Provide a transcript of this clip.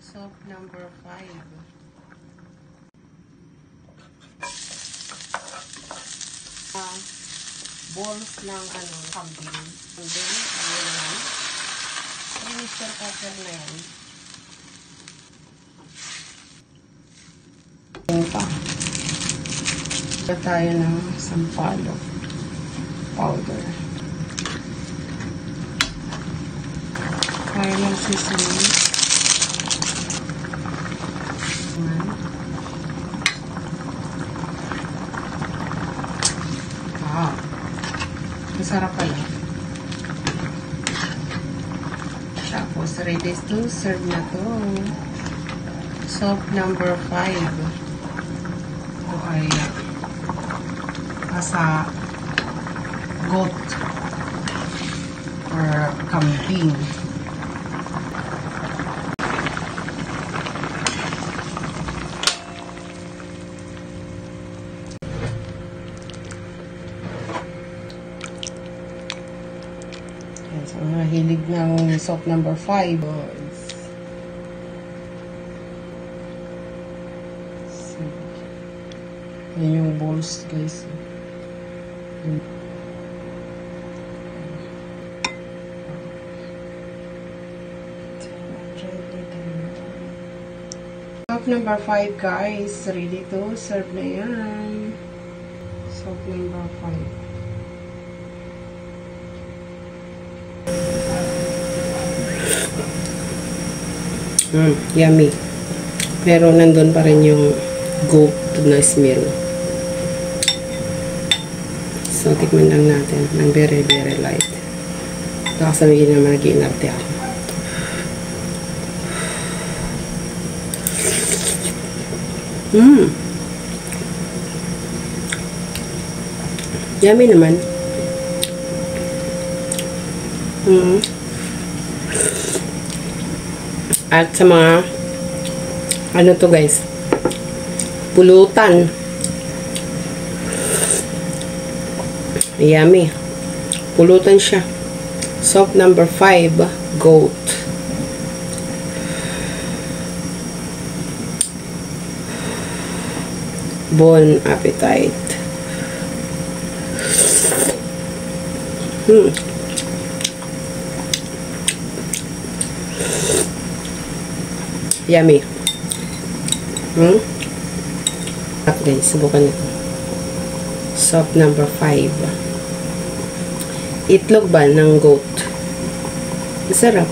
Soap number 5. Balls ng kambing. And then, ayan yan. Mr. Cooker na yan. Ayan pa. Ito tayo ng sampalok powder. Tayo ng seasoning. Masarap pala. Tapos, ready to serve na to. Soap number 5. Ito ay nasa goat or kambing. So, nahilig ng soap number 5. So, yan yung balls, guys. Soap number 5, guys. Ready to serve na yan. Soap number 5. Yummy. Pero nandun pa rin yung goat na smell. So, tikman lang natin ng very, very light. Nakasabihin naman nag-iinarte ako. Yummy naman. At sa mga ano to guys, pulutan. Yummy. Pulutan siya. Soap number 5, goat. Bon appetit. Yummy. Okay, subukan nito. Soap number 5. Itlog ba ng goat? Masarap.